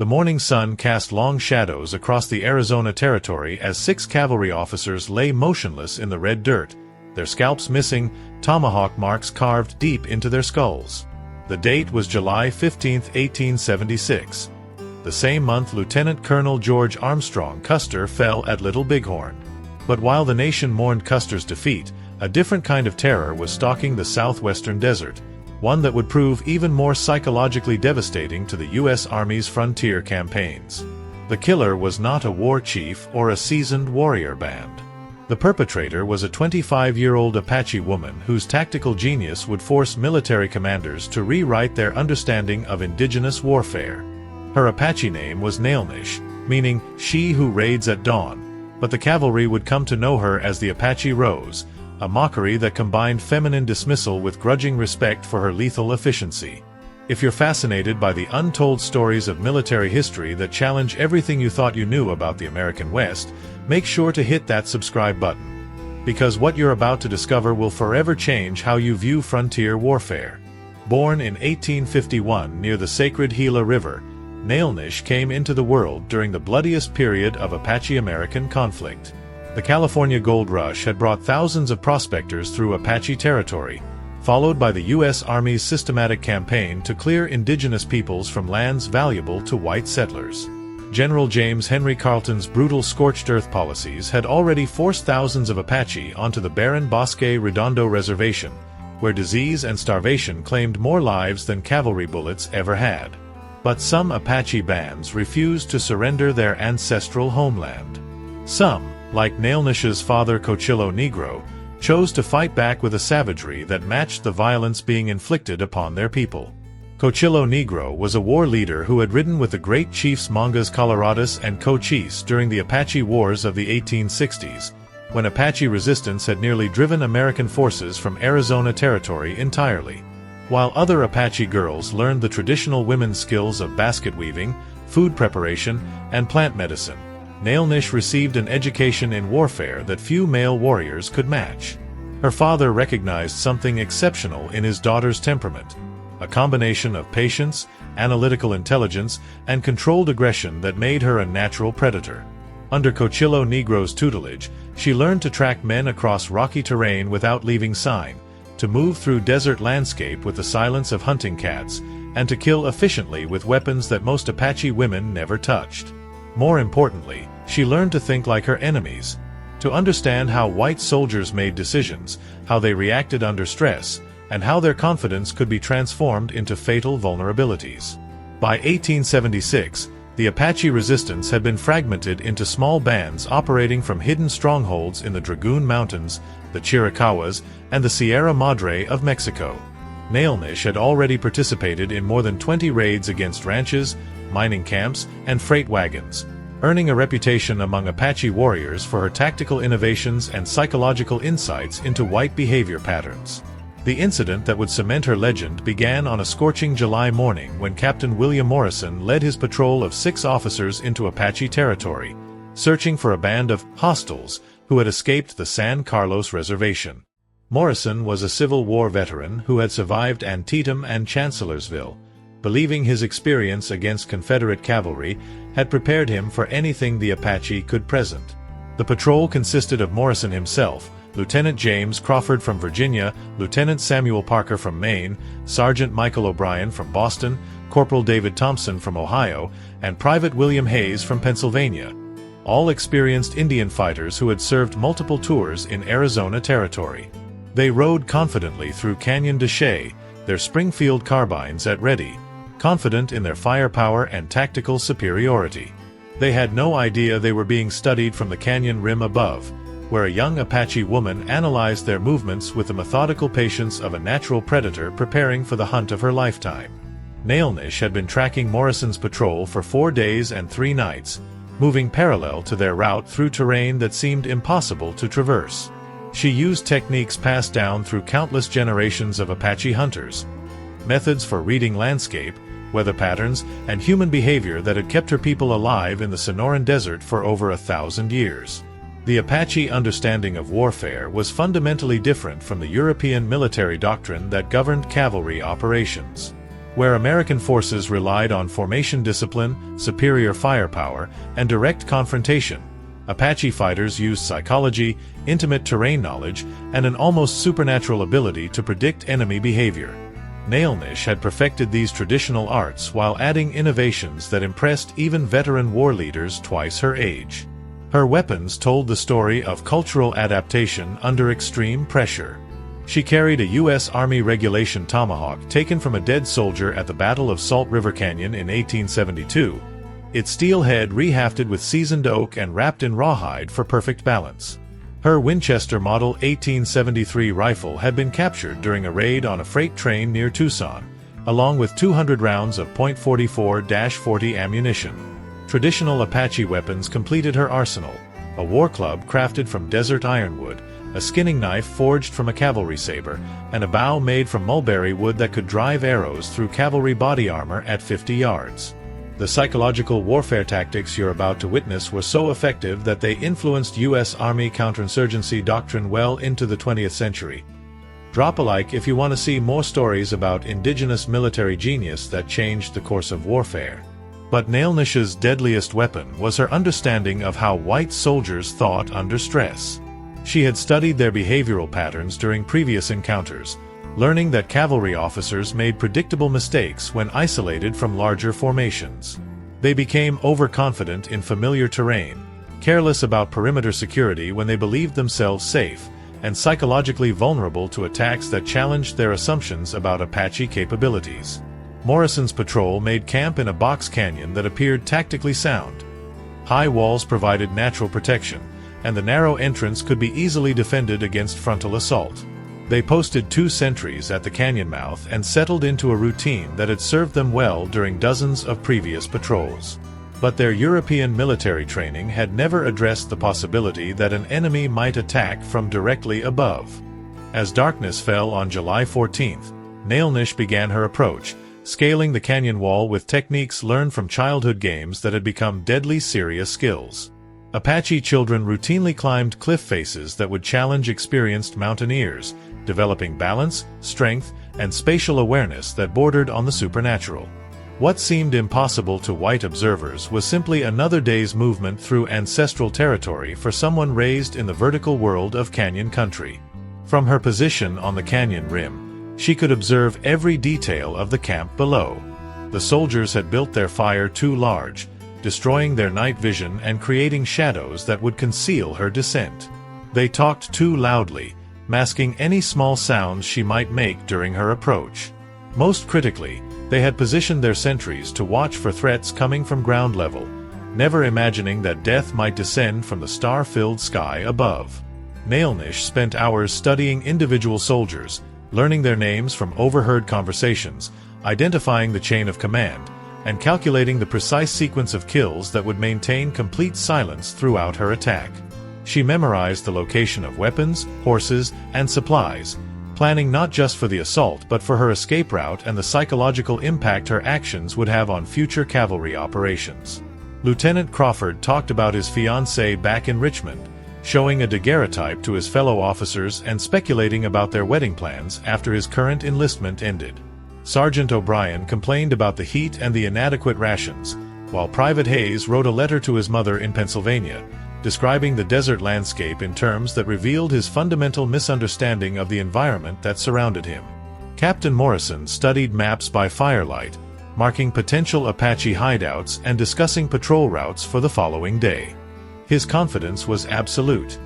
The morning sun cast long shadows across the Arizona Territory as 6 cavalry officers lay motionless in the red dirt, their scalps missing, tomahawk marks carved deep into their skulls. The date was July 15, 1876. The same month Lieutenant Colonel George Armstrong Custer fell at Little Bighorn. But while the nation mourned Custer's defeat, a different kind of terror was stalking the southwestern desert, one that would prove even more psychologically devastating to the U.S. Army's frontier campaigns. The killer was not a war chief or a seasoned warrior band. The perpetrator was a 25-year-old Apache woman whose tactical genius would force military commanders to rewrite their understanding of indigenous warfare. Her Apache name was Nailnish, meaning she who raids at dawn, but the cavalry would come to know her as the Apache Rose, a mockery that combined feminine dismissal with grudging respect for her lethal efficiency. If you're fascinated by the untold stories of military history that challenge everything you thought you knew about the American West, make sure to hit that subscribe button. Because what you're about to discover will forever change how you view frontier warfare. Born in 1851 near the sacred Gila River, Nailnish came into the world during the bloodiest period of Apache-American conflict. The California Gold Rush had brought thousands of prospectors through Apache territory, followed by the U.S. Army's systematic campaign to clear indigenous peoples from lands valuable to white settlers. General James Henry Carleton's brutal scorched earth policies had already forced thousands of Apache onto the barren Bosque Redondo Reservation, where disease and starvation claimed more lives than cavalry bullets ever had. But some Apache bands refused to surrender their ancestral homeland. Some, like Nailnish's father Cochillo Negro, chose to fight back with a savagery that matched the violence being inflicted upon their people. Cochillo Negro was a war leader who had ridden with the great chiefs Mongas Colorados and Cochise during the Apache Wars of the 1860s, when Apache resistance had nearly driven American forces from Arizona Territory entirely. While other Apache girls learned the traditional women's skills of basket weaving, food preparation, and plant medicine, Nailnish received an education in warfare that few male warriors could match. Her father recognized something exceptional in his daughter's temperament, a combination of patience, analytical intelligence, and controlled aggression that made her a natural predator. Under Cochillo Negro's tutelage, she learned to track men across rocky terrain without leaving sign, to move through desert landscape with the silence of hunting cats, and to kill efficiently with weapons that most Apache women never touched. More importantly, she learned to think like her enemies, to understand how white soldiers made decisions, how they reacted under stress, and how their confidence could be transformed into fatal vulnerabilities. By 1876, the Apache resistance had been fragmented into small bands operating from hidden strongholds in the Dragoon Mountains, the Chiricahuas, and the Sierra Madre of Mexico. Nailnish had already participated in more than 20 raids against ranches, mining camps, and freight wagons, earning a reputation among Apache warriors for her tactical innovations and psychological insights into white behavior patterns. The incident that would cement her legend began on a scorching July morning when Captain William Morrison led his patrol of 6 officers into Apache territory, searching for a band of hostiles who had escaped the San Carlos Reservation. Morrison was a Civil War veteran who had survived Antietam and Chancellorsville, believing his experience against Confederate cavalry had prepared him for anything the Apache could present. The patrol consisted of Morrison himself, Lieutenant James Crawford from Virginia, Lieutenant Samuel Parker from Maine, Sergeant Michael O'Brien from Boston, Corporal David Thompson from Ohio, and Private William Hayes from Pennsylvania, all experienced Indian fighters who had served multiple tours in Arizona Territory. They rode confidently through Canyon de Chelly, their Springfield carbines at ready, confident in their firepower and tactical superiority. They had no idea they were being studied from the canyon rim above, where a young Apache woman analyzed their movements with the methodical patience of a natural predator preparing for the hunt of her lifetime. Nailnish had been tracking Morrison's patrol for 4 days and 3 nights, moving parallel to their route through terrain that seemed impossible to traverse. She used techniques passed down through countless generations of Apache hunters, methods for reading landscape, weather patterns, and human behavior that had kept her people alive in the Sonoran Desert for over 1,000 years. The Apache understanding of warfare was fundamentally different from the European military doctrine that governed cavalry operations. Where American forces relied on formation discipline, superior firepower, and direct confrontation, Apache fighters used psychology, intimate terrain knowledge, and an almost supernatural ability to predict enemy behavior. Nailnish had perfected these traditional arts while adding innovations that impressed even veteran war leaders twice her age. Her weapons told the story of cultural adaptation under extreme pressure. She carried a U.S. Army regulation Tomahawk taken from a dead soldier at the Battle of Salt River Canyon in 1872, its steel head rehafted with seasoned oak and wrapped in rawhide for perfect balance. Her Winchester Model 1873 rifle had been captured during a raid on a freight train near Tucson, along with 200 rounds of .44-40 ammunition. Traditional Apache weapons completed her arsenal: a war club crafted from desert ironwood, a skinning knife forged from a cavalry saber, and a bow made from mulberry wood that could drive arrows through cavalry body armor at 50 yards. The psychological warfare tactics you're about to witness were so effective that they influenced U.S. Army counterinsurgency doctrine well into the 20th century. Drop a like if you want to see more stories about indigenous military genius that changed the course of warfare. But Nailnish's deadliest weapon was her understanding of how white soldiers thought under stress. She had studied their behavioral patterns during previous encounters, learning that cavalry officers made predictable mistakes when isolated from larger formations. They became overconfident in familiar terrain, careless about perimeter security when they believed themselves safe, and psychologically vulnerable to attacks that challenged their assumptions about Apache capabilities. Morrison's patrol made camp in a box canyon that appeared tactically sound. High walls provided natural protection, and the narrow entrance could be easily defended against frontal assault. They posted 2 sentries at the canyon mouth and settled into a routine that had served them well during dozens of previous patrols. But their European military training had never addressed the possibility that an enemy might attack from directly above. As darkness fell on July 14th, Nailnish began her approach, scaling the canyon wall with techniques learned from childhood games that had become deadly serious skills. Apache children routinely climbed cliff faces that would challenge experienced mountaineers, developing balance, strength, and spatial awareness that bordered on the supernatural. What seemed impossible to white observers was simply another day's movement through ancestral territory for someone raised in the vertical world of canyon country. From her position on the canyon rim, she could observe every detail of the camp below. The soldiers had built their fire too large, destroying their night vision and creating shadows that would conceal her descent. They talked too loudly, masking any small sounds she might make during her approach. Most critically, they had positioned their sentries to watch for threats coming from ground level, never imagining that death might descend from the star-filled sky above. Nailnish spent hours studying individual soldiers, learning their names from overheard conversations, identifying the chain of command, and calculating the precise sequence of kills that would maintain complete silence throughout her attack. She memorized the location of weapons, horses, and supplies, planning not just for the assault but for her escape route and the psychological impact her actions would have on future cavalry operations. Lieutenant Crawford talked about his fiancée back in Richmond, showing a daguerreotype to his fellow officers and speculating about their wedding plans after his current enlistment ended. Sergeant O'Brien complained about the heat and the inadequate rations, while Private Hayes wrote a letter to his mother in Pennsylvania, describing the desert landscape in terms that revealed his fundamental misunderstanding of the environment that surrounded him. Captain Morrison studied maps by firelight, marking potential Apache hideouts and discussing patrol routes for the following day. His confidence was absolute.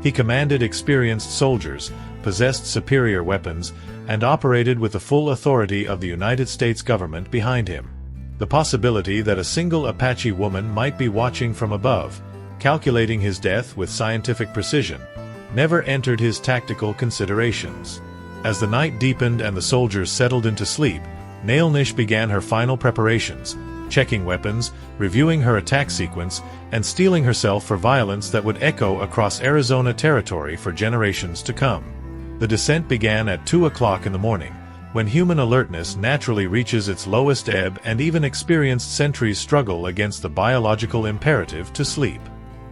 He commanded experienced soldiers, possessed superior weapons, and operated with the full authority of the United States government behind him. The possibility that a single Apache woman might be watching from above, calculating his death with scientific precision, never entered his tactical considerations. As the night deepened and the soldiers settled into sleep, Nailnish began her final preparations, checking weapons, reviewing her attack sequence, and steeling herself for violence that would echo across Arizona territory for generations to come. The descent began at 2 o'clock in the morning, when human alertness naturally reaches its lowest ebb and even experienced sentries struggle against the biological imperative to sleep.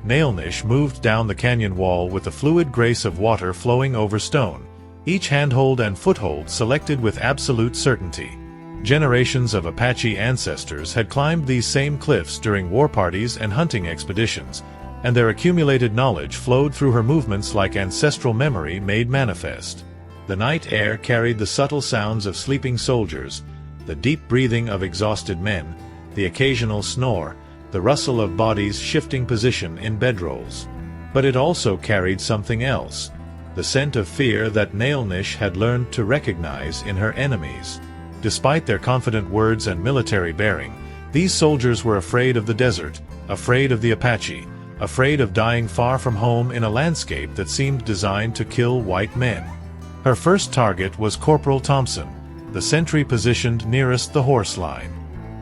Nailnish moved down the canyon wall with the fluid grace of water flowing over stone, each handhold and foothold selected with absolute certainty. Generations of Apache ancestors had climbed these same cliffs during war parties and hunting expeditions, and their accumulated knowledge flowed through her movements like ancestral memory made manifest. The night air carried the subtle sounds of sleeping soldiers, the deep breathing of exhausted men, the occasional snore, the rustle of bodies shifting position in bedrolls. But it also carried something else, the scent of fear that Nailnish had learned to recognize in her enemies. Despite their confident words and military bearing, these soldiers were afraid of the desert, afraid of the Apache, afraid of dying far from home in a landscape that seemed designed to kill white men. Her first target was Corporal Thompson, the sentry positioned nearest the horse line.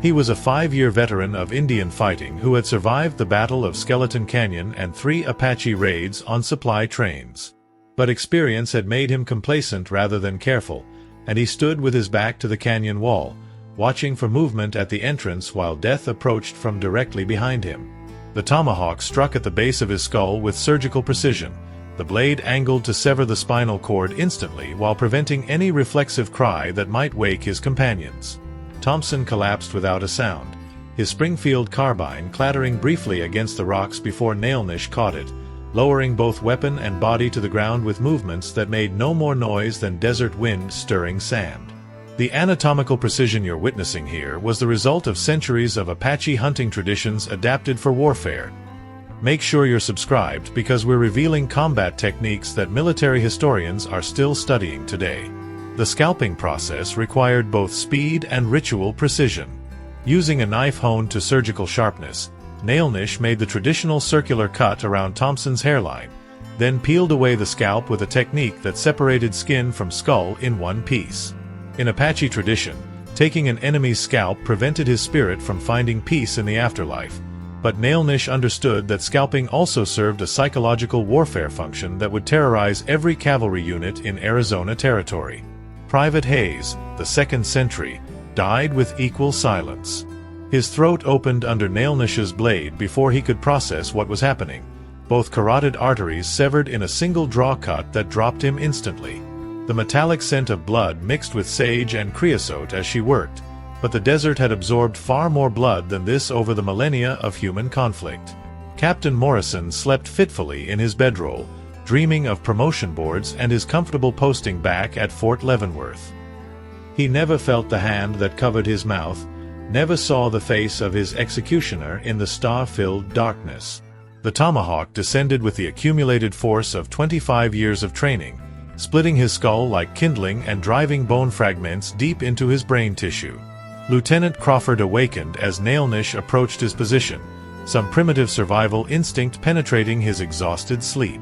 He was a 5-year veteran of Indian fighting who had survived the Battle of Skeleton Canyon and 3 Apache raids on supply trains. But experience had made him complacent rather than careful, and he stood with his back to the canyon wall, watching for movement at the entrance while death approached from directly behind him. The tomahawk struck at the base of his skull with surgical precision, the blade angled to sever the spinal cord instantly while preventing any reflexive cry that might wake his companions. Thompson collapsed without a sound, his Springfield carbine clattering briefly against the rocks before Nailnish caught it, lowering both weapon and body to the ground with movements that made no more noise than desert wind stirring sand. The anatomical precision you're witnessing here was the result of centuries of Apache hunting traditions adapted for warfare. Make sure you're subscribed because we're revealing combat techniques that military historians are still studying today. The scalping process required both speed and ritual precision. Using a knife honed to surgical sharpness, Nailnish made the traditional circular cut around Thompson's hairline, then peeled away the scalp with a technique that separated skin from skull in one piece. In Apache tradition, taking an enemy's scalp prevented his spirit from finding peace in the afterlife, but Nailnish understood that scalping also served a psychological warfare function that would terrorize every cavalry unit in Arizona territory. Private Hayes, the 2nd sentry, died with equal silence. His throat opened under Nailnish's blade before he could process what was happening, both carotid arteries severed in a single draw cut that dropped him instantly. The metallic scent of blood mixed with sage and creosote as she worked, but the desert had absorbed far more blood than this over the millennia of human conflict. Captain Morrison slept fitfully in his bedroll, dreaming of promotion boards and his comfortable posting back at Fort Leavenworth. He never felt the hand that covered his mouth, never saw the face of his executioner in the star-filled darkness. The tomahawk descended with the accumulated force of 25 years of training, splitting his skull like kindling and driving bone fragments deep into his brain tissue. Lieutenant Crawford awakened as Nailnish approached his position, some primitive survival instinct penetrating his exhausted sleep.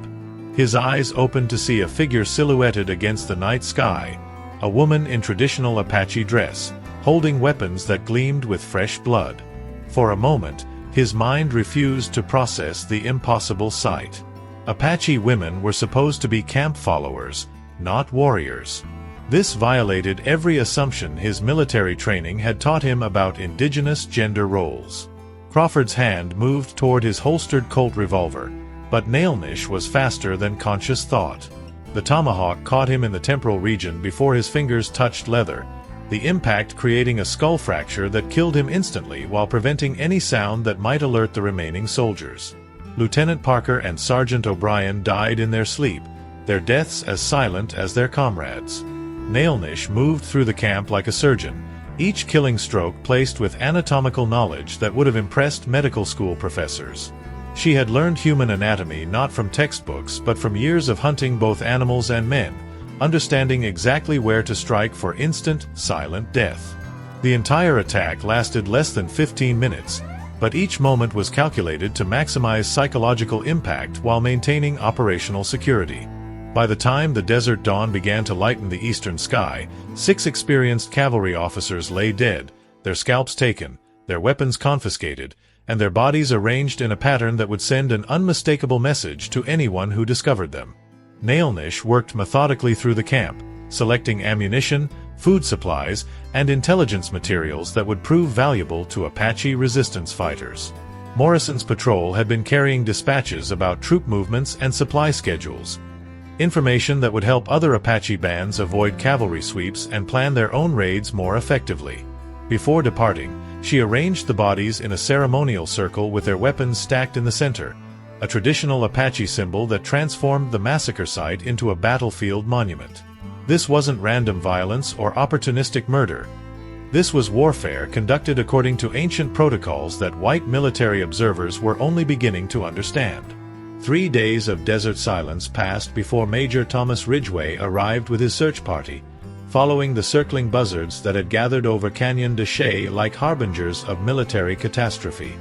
His eyes opened to see a figure silhouetted against the night sky, a woman in traditional Apache dress, holding weapons that gleamed with fresh blood. For a moment, his mind refused to process the impossible sight. Apache women were supposed to be camp followers, not warriors. This violated every assumption his military training had taught him about indigenous gender roles. Crawford's hand moved toward his holstered Colt revolver, but Nailnish was faster than conscious thought. The tomahawk caught him in the temporal region before his fingers touched leather, the impact creating a skull fracture that killed him instantly while preventing any sound that might alert the remaining soldiers. Lieutenant Parker and Sergeant O'Brien died in their sleep, their deaths as silent as their comrades. Nailnish moved through the camp like a surgeon, each killing stroke placed with anatomical knowledge that would have impressed medical school professors. She had learned human anatomy not from textbooks but from years of hunting both animals and men, understanding exactly where to strike for instant, silent death. The entire attack lasted less than 15 minutes, but each moment was calculated to maximize psychological impact while maintaining operational security. By the time the desert dawn began to lighten the eastern sky, 6 experienced cavalry officers lay dead, their scalps taken, their weapons confiscated, and their bodies arranged in a pattern that would send an unmistakable message to anyone who discovered them. Nailnish worked methodically through the camp, selecting ammunition, food supplies, and intelligence materials that would prove valuable to Apache resistance fighters. Morrison's patrol had been carrying dispatches about troop movements and supply schedules. Information that would help other Apache bands avoid cavalry sweeps and plan their own raids more effectively. Before departing, she arranged the bodies in a ceremonial circle with their weapons stacked in the center, a traditional Apache symbol that transformed the massacre site into a battlefield monument. This wasn't random violence or opportunistic murder. This was warfare conducted according to ancient protocols that white military observers were only beginning to understand. 3 days of desert silence passed before Major Thomas Ridgway arrived with his search party, following the circling buzzards that had gathered over Canyon de Chelly like harbingers of military catastrophe.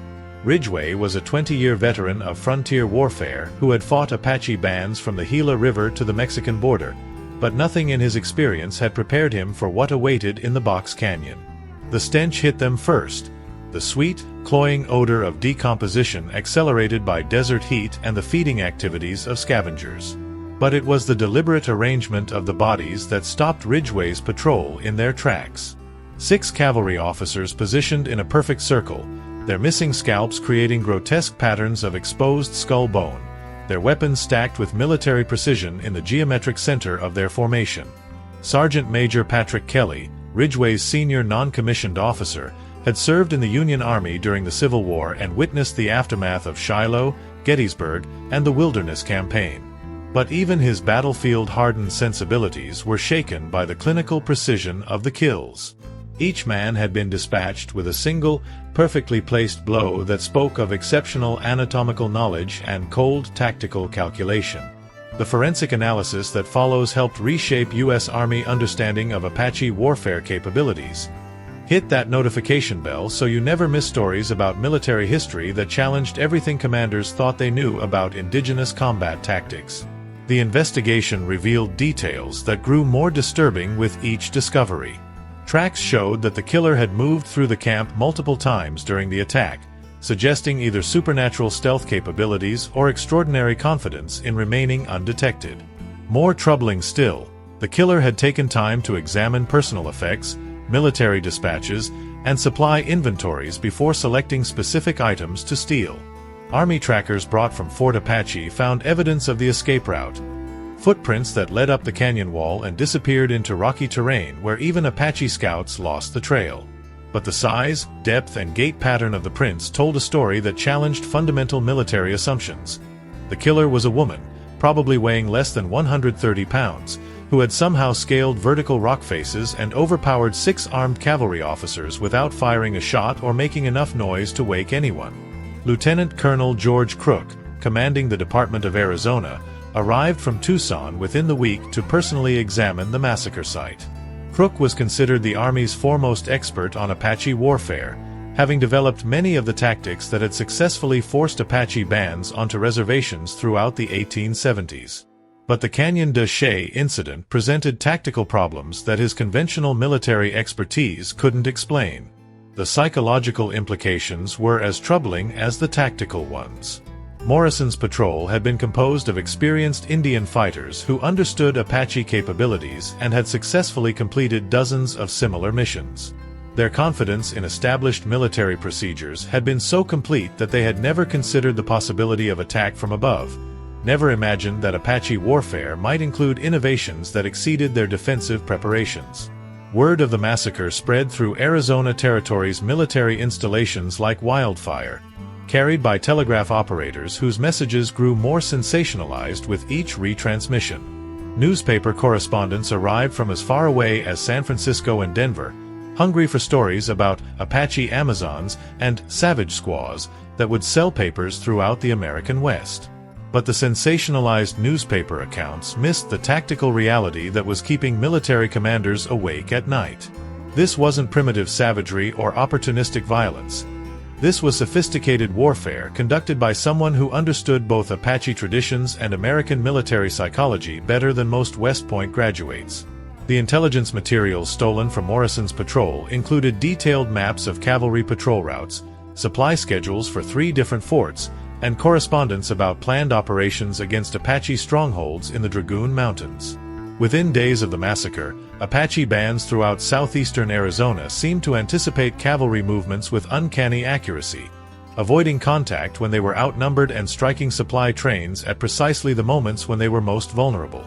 Ridgway was a 20-year veteran of frontier warfare who had fought Apache bands from the Gila River to the Mexican border, but nothing in his experience had prepared him for what awaited in the Box Canyon. The stench hit them first, the sweet, cloying odor of decomposition accelerated by desert heat and the feeding activities of scavengers. But it was the deliberate arrangement of the bodies that stopped Ridgway's patrol in their tracks. 6 cavalry officers positioned in a perfect circle, their missing scalps creating grotesque patterns of exposed skull bone, their weapons stacked with military precision in the geometric center of their formation. Sergeant Major Patrick Kelly, Ridgway's senior non-commissioned officer, had served in the Union Army during the Civil War and witnessed the aftermath of Shiloh, Gettysburg, and the Wilderness Campaign. But even his battlefield-hardened sensibilities were shaken by the clinical precision of the kills. Each man had been dispatched with a single, perfectly placed blow that spoke of exceptional anatomical knowledge and cold tactical calculation. The forensic analysis that follows helped reshape U.S. Army understanding of Apache warfare capabilities. Hit that notification bell so you never miss stories about military history that challenged everything commanders thought they knew about indigenous combat tactics. The investigation revealed details that grew more disturbing with each discovery. Tracks showed that the killer had moved through the camp multiple times during the attack, suggesting either supernatural stealth capabilities or extraordinary confidence in remaining undetected. More troubling still, the killer had taken time to examine personal effects, military dispatches, and supply inventories before selecting specific items to steal. Army trackers brought from Fort Apache found evidence of the escape route. Footprints that led up the canyon wall and disappeared into rocky terrain where even Apache scouts lost the trail. But the size, depth, and gait pattern of the prints told a story that challenged fundamental military assumptions. The killer was a woman, probably weighing less than 130 pounds, who had somehow scaled vertical rock faces and overpowered 6 armed cavalry officers without firing a shot or making enough noise to wake anyone. Lieutenant Colonel George Crook, commanding the Department of Arizona, arrived from Tucson within the week to personally examine the massacre site. Crook was considered the Army's foremost expert on Apache warfare, having developed many of the tactics that had successfully forced Apache bands onto reservations throughout the 1870s. But the Canyon de Chelly incident presented tactical problems that his conventional military expertise couldn't explain. The psychological implications were as troubling as the tactical ones. Morrison's patrol had been composed of experienced Indian fighters who understood Apache capabilities and had successfully completed dozens of similar missions. Their confidence in established military procedures had been so complete that they had never considered the possibility of attack from above, never imagined that Apache warfare might include innovations that exceeded their defensive preparations. Word of the massacre spread through Arizona Territory's military installations like wildfire, carried by telegraph operators whose messages grew more sensationalized with each retransmission. Newspaper correspondents arrived from as far away as San Francisco and Denver, hungry for stories about Apache Amazons and savage squaws that would sell papers throughout the American West. But the sensationalized newspaper accounts missed the tactical reality that was keeping military commanders awake at night. This wasn't primitive savagery or opportunistic violence. This was sophisticated warfare conducted by someone who understood both Apache traditions and American military psychology better than most West Point graduates. The intelligence materials stolen from Morrison's patrol included detailed maps of cavalry patrol routes, supply schedules for 3 different forts, and correspondence about planned operations against Apache strongholds in the Dragoon Mountains. Within days of the massacre, Apache bands throughout southeastern Arizona seemed to anticipate cavalry movements with uncanny accuracy. avoiding contact when they were outnumbered and striking supply trains at precisely the moments when they were most vulnerable.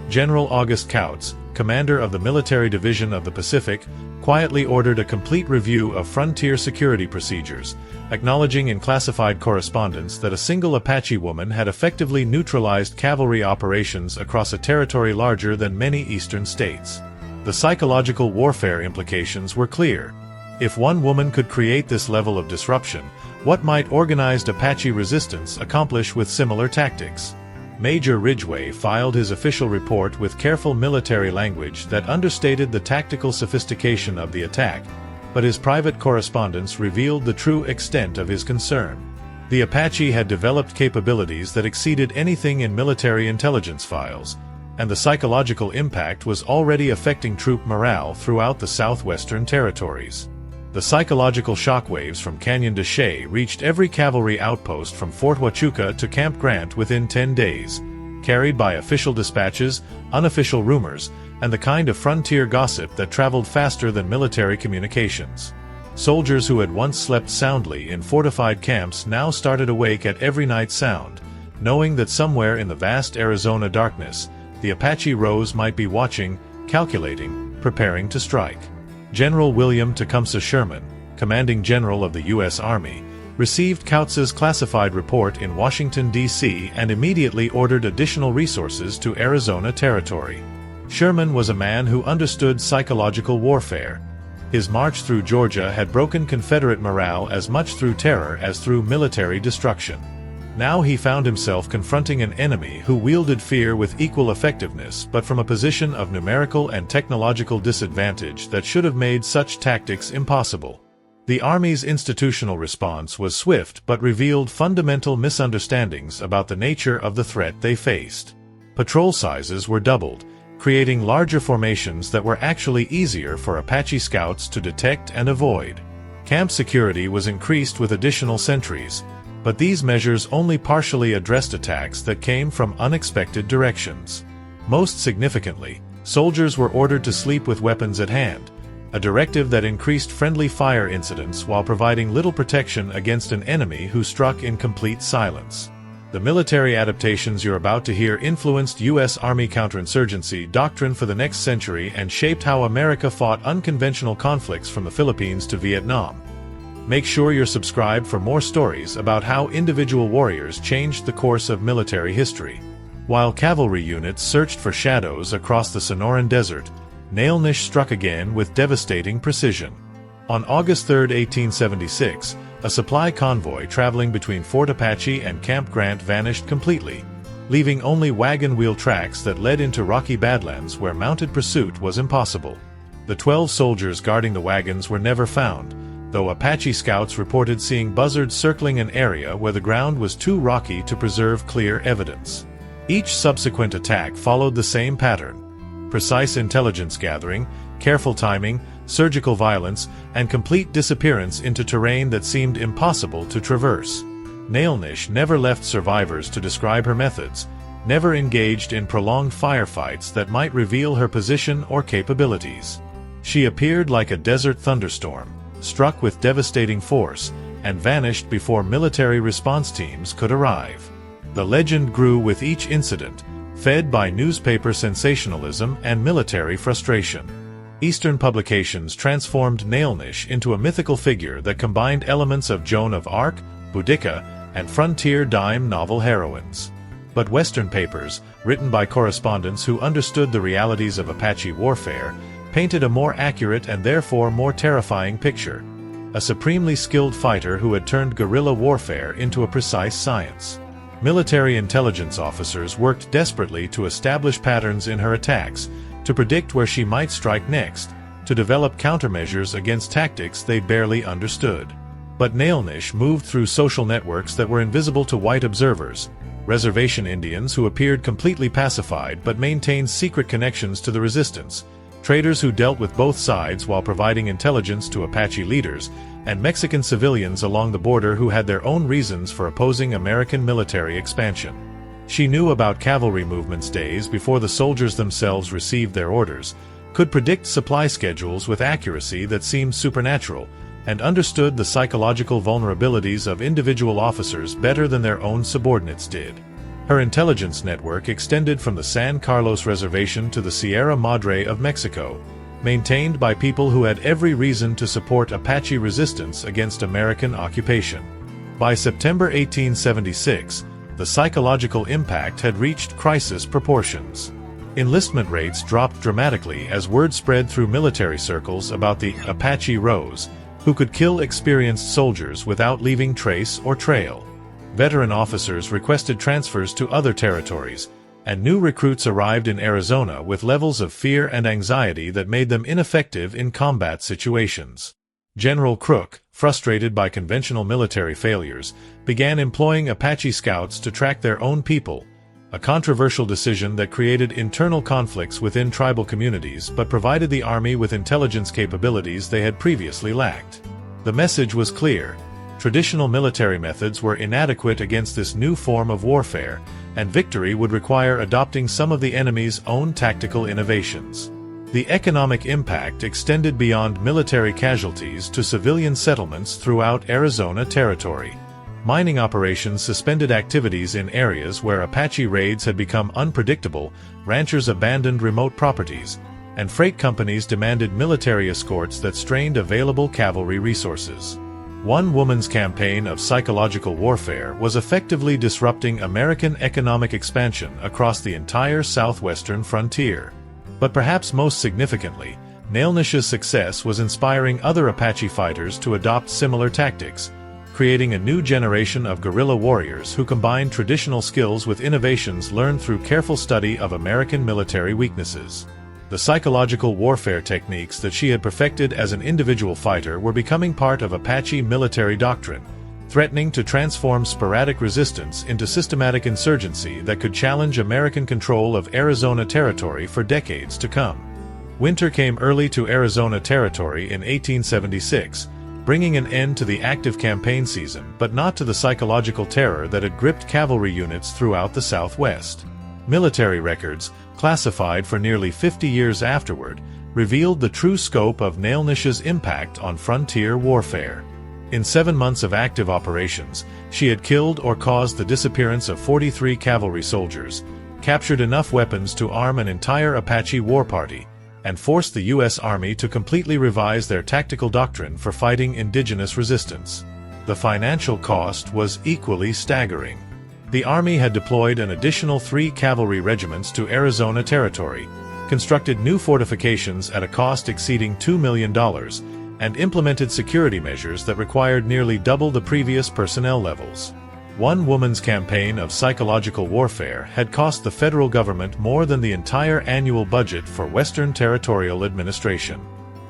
General August Kautz, commander of the Military Division of the Pacific, quietly ordered a complete review of frontier security procedures, acknowledging in classified correspondence that a single Apache woman had effectively neutralized cavalry operations across a territory larger than many eastern states. The psychological warfare implications were clear. If one woman could create this level of disruption, what might organized Apache resistance accomplish with similar tactics? Major Ridgway filed his official report with careful military language that understated the tactical sophistication of the attack, but his private correspondence revealed the true extent of his concern. The Apache had developed capabilities that exceeded anything in military intelligence files, and the psychological impact was already affecting troop morale throughout the southwestern territories. The psychological shockwaves from Canyon de Chelly reached every cavalry outpost from Fort Huachuca to Camp Grant within 10 days, carried by official dispatches, unofficial rumors, and the kind of frontier gossip that traveled faster than military communications. Soldiers who had once slept soundly in fortified camps now started awake at every night sound, knowing that somewhere in the vast Arizona darkness, the Apache Rose might be watching, calculating, preparing to strike. General William Tecumseh Sherman, commanding general of the U.S. Army, received Kautz's classified report in Washington, D.C. and immediately ordered additional resources to Arizona Territory. Sherman was a man who understood psychological warfare. His march through Georgia had broken Confederate morale as much through terror as through military destruction. Now he found himself confronting an enemy who wielded fear with equal effectiveness but from a position of numerical and technological disadvantage that should have made such tactics impossible. The Army's institutional response was swift but revealed fundamental misunderstandings about the nature of the threat they faced. Patrol sizes were doubled, creating larger formations that were actually easier for Apache scouts to detect and avoid. Camp security was increased with additional sentries, but these measures only partially addressed attacks that came from unexpected directions. Most significantly, soldiers were ordered to sleep with weapons at hand, a directive that increased friendly fire incidents while providing little protection against an enemy who struck in complete silence. The military adaptations you're about to hear influenced U.S. Army counterinsurgency doctrine for the next century and shaped how America fought unconventional conflicts from the Philippines to Vietnam. Make sure you're subscribed for more stories about how individual warriors changed the course of military history. While cavalry units searched for shadows across the Sonoran Desert, Nailnish struck again with devastating precision. On August 3, 1876, a supply convoy traveling between Fort Apache and Camp Grant vanished completely, leaving only wagon wheel tracks that led into rocky badlands where mounted pursuit was impossible. The 12 soldiers guarding the wagons were never found, though Apache scouts reported seeing buzzards circling an area where the ground was too rocky to preserve clear evidence. Each subsequent attack followed the same pattern: precise intelligence gathering, careful timing, surgical violence, and complete disappearance into terrain that seemed impossible to traverse. Nailnish never left survivors to describe her methods, never engaged in prolonged firefights that might reveal her position or capabilities. She appeared like a desert thunderstorm, struck with devastating force, and vanished before military response teams could arrive. The legend grew with each incident, fed by newspaper sensationalism and military frustration. Eastern publications transformed Nailnish into a mythical figure that combined elements of Joan of Arc, Boudica, and frontier dime novel heroines. But Western papers, written by correspondents who understood the realities of Apache warfare, painted a more accurate and therefore more terrifying picture: a supremely skilled fighter who had turned guerrilla warfare into a precise science. Military intelligence officers worked desperately to establish patterns in her attacks, to predict where she might strike next, to develop countermeasures against tactics they barely understood. But Nailnish moved through social networks that were invisible to white observers: reservation Indians who appeared completely pacified but maintained secret connections to the resistance, traders who dealt with both sides while providing intelligence to Apache leaders, and Mexican civilians along the border who had their own reasons for opposing American military expansion. She knew about cavalry movements days before the soldiers themselves received their orders, could predict supply schedules with accuracy that seemed supernatural, and understood the psychological vulnerabilities of individual officers better than their own subordinates did. Her intelligence network extended from the San Carlos Reservation to the Sierra Madre of Mexico, maintained by people who had every reason to support Apache resistance against American occupation. By September 1876, the psychological impact had reached crisis proportions. Enlistment rates dropped dramatically as word spread through military circles about the Apache Rose, who could kill experienced soldiers without leaving trace or trail. Veteran officers requested transfers to other territories, and new recruits arrived in Arizona with levels of fear and anxiety that made them ineffective in combat situations. General Crook, frustrated by conventional military failures, began employing Apache scouts to track their own people, a controversial decision that created internal conflicts within tribal communities but provided the Army with intelligence capabilities they had previously lacked. The message was clear. Traditional military methods were inadequate against this new form of warfare, and victory would require adopting some of the enemy's own tactical innovations. The economic impact extended beyond military casualties to civilian settlements throughout Arizona Territory. Mining operations suspended activities in areas where Apache raids had become unpredictable, ranchers abandoned remote properties, and freight companies demanded military escorts that strained available cavalry resources. One woman's campaign of psychological warfare was effectively disrupting American economic expansion across the entire southwestern frontier. But perhaps most significantly, Nailnish's success was inspiring other Apache fighters to adopt similar tactics, creating a new generation of guerrilla warriors who combined traditional skills with innovations learned through careful study of American military weaknesses. The psychological warfare techniques that she had perfected as an individual fighter were becoming part of Apache military doctrine, threatening to transform sporadic resistance into systematic insurgency that could challenge American control of Arizona Territory for decades to come. Winter came early to Arizona Territory in 1876, bringing an end to the active campaign season but not to the psychological terror that had gripped cavalry units throughout the Southwest. Military records, classified for nearly 50 years afterward, revealed the true scope of Nailnish's impact on frontier warfare. In 7 months of active operations, she had killed or caused the disappearance of 43 cavalry soldiers, captured enough weapons to arm an entire Apache war party, and forced the U.S. Army to completely revise their tactical doctrine for fighting indigenous resistance. The financial cost was equally staggering. The Army had deployed an additional 3 cavalry regiments to Arizona Territory, constructed new fortifications at a cost exceeding $2 million, and implemented security measures that required nearly double the previous personnel levels. One woman's campaign of psychological warfare had cost the federal government more than the entire annual budget for Western Territorial Administration.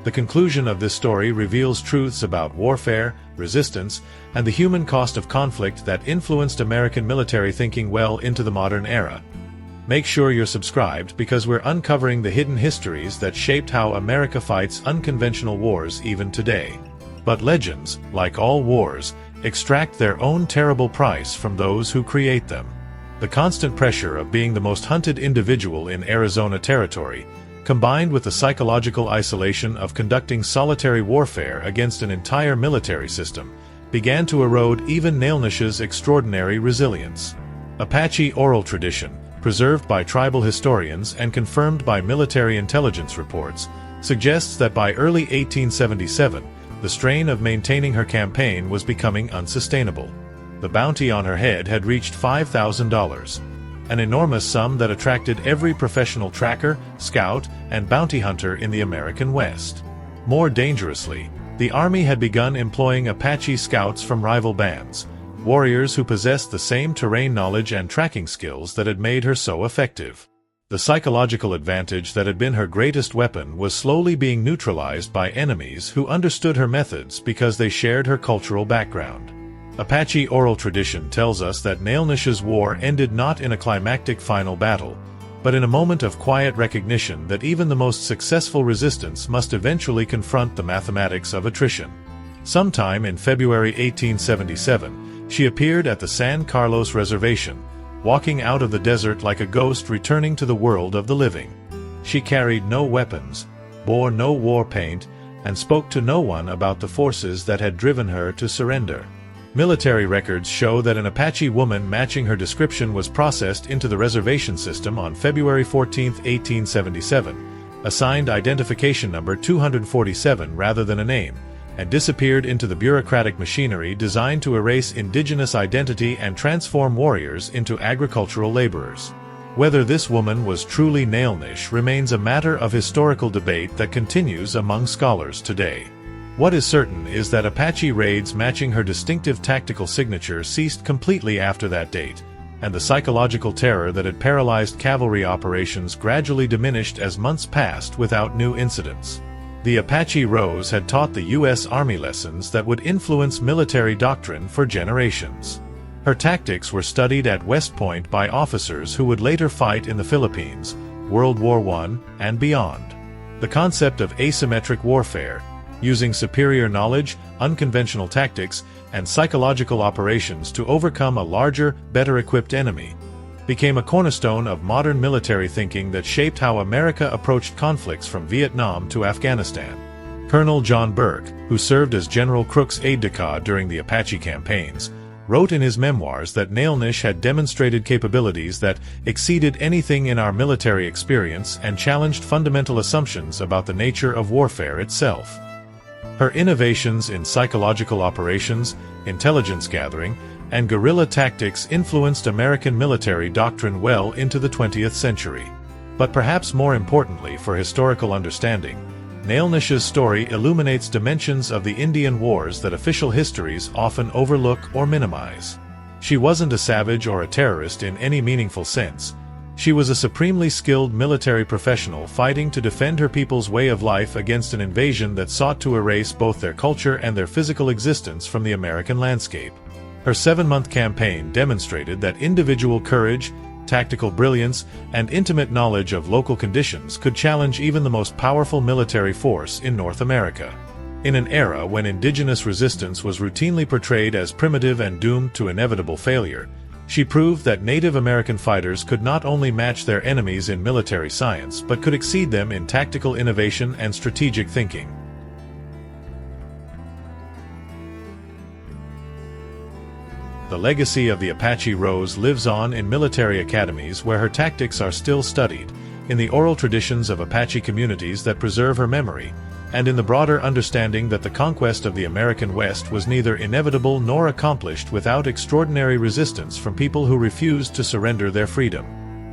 The conclusion of this story reveals truths about warfare, resistance, and the human cost of conflict that influenced American military thinking well into the modern era. Make sure you're subscribed because we're uncovering the hidden histories that shaped how America fights unconventional wars even today. But legends, like all wars, extract their own terrible price from those who create them. The constant pressure of being the most hunted individual in Arizona Territory, combined with the psychological isolation of conducting solitary warfare against an entire military system, began to erode even Nailnish's extraordinary resilience. Apache oral tradition, preserved by tribal historians and confirmed by military intelligence reports, suggests that by early 1877, the strain of maintaining her campaign was becoming unsustainable. The bounty on her head had reached $5,000. An enormous sum that attracted every professional tracker, scout, and bounty hunter in the American West. More dangerously, the Army had begun employing Apache scouts from rival bands, warriors who possessed the same terrain knowledge and tracking skills that had made her so effective. The psychological advantage that had been her greatest weapon was slowly being neutralized by enemies who understood her methods because they shared her cultural background. Apache oral tradition tells us that Nailnish's war ended not in a climactic final battle, but in a moment of quiet recognition that even the most successful resistance must eventually confront the mathematics of attrition. Sometime in February 1877, she appeared at the San Carlos Reservation, walking out of the desert like a ghost returning to the world of the living. She carried no weapons, bore no war paint, and spoke to no one about the forces that had driven her to surrender. Military records show that an Apache woman matching her description was processed into the reservation system on February 14, 1877, assigned identification number 247 rather than a name, and disappeared into the bureaucratic machinery designed to erase indigenous identity and transform warriors into agricultural laborers. Whether this woman was truly Nailnish remains a matter of historical debate that continues among scholars today. What is certain is that Apache raids matching her distinctive tactical signature ceased completely after that date, and the psychological terror that had paralyzed cavalry operations gradually diminished as months passed without new incidents. The Apache Rose had taught the U.S. Army lessons that would influence military doctrine for generations. Her tactics were studied at West Point by officers who would later fight in the Philippines, World War I, and beyond. The concept of asymmetric warfare, using superior knowledge, unconventional tactics, and psychological operations to overcome a larger, better-equipped enemy, became a cornerstone of modern military thinking that shaped how America approached conflicts from Vietnam to Afghanistan. Colonel John Burke, who served as General Crook's aide-de-camp during the Apache campaigns, wrote in his memoirs that Nailnish had demonstrated capabilities that exceeded anything in our military experience and challenged fundamental assumptions about the nature of warfare itself. Her innovations in psychological operations, intelligence gathering, and guerrilla tactics influenced American military doctrine well into the 20th century. But perhaps more importantly for historical understanding, Nailnish's story illuminates dimensions of the Indian Wars that official histories often overlook or minimize. She wasn't a savage or a terrorist in any meaningful sense. She was a supremely skilled military professional fighting to defend her people's way of life against an invasion that sought to erase both their culture and their physical existence from the American landscape. Her 7-month campaign demonstrated that individual courage, tactical brilliance, and intimate knowledge of local conditions could challenge even the most powerful military force in North America. In an era when indigenous resistance was routinely portrayed as primitive and doomed to inevitable failure, she proved that Native American fighters could not only match their enemies in military science but could exceed them in tactical innovation and strategic thinking. The legacy of the Apache Rose lives on in military academies where her tactics are still studied, in the oral traditions of Apache communities that preserve her memory, and in the broader understanding that the conquest of the American West was neither inevitable nor accomplished without extraordinary resistance from people who refused to surrender their freedom.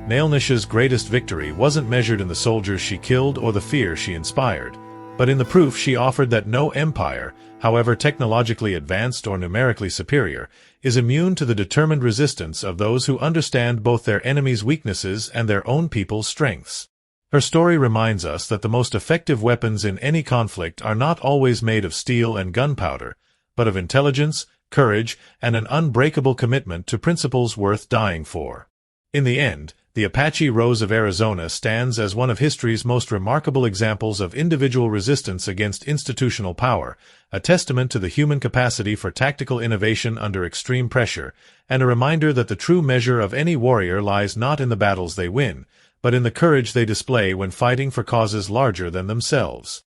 Nailnish's greatest victory wasn't measured in the soldiers she killed or the fear she inspired, but in the proof she offered that no empire, however technologically advanced or numerically superior, is immune to the determined resistance of those who understand both their enemies' weaknesses and their own people's strengths. Her story reminds us that the most effective weapons in any conflict are not always made of steel and gunpowder, but of intelligence, courage, and an unbreakable commitment to principles worth dying for. In the end, the Apache Rose of Arizona stands as one of history's most remarkable examples of individual resistance against institutional power, a testament to the human capacity for tactical innovation under extreme pressure, and a reminder that the true measure of any warrior lies not in the battles they win, but in the courage they display when fighting for causes larger than themselves.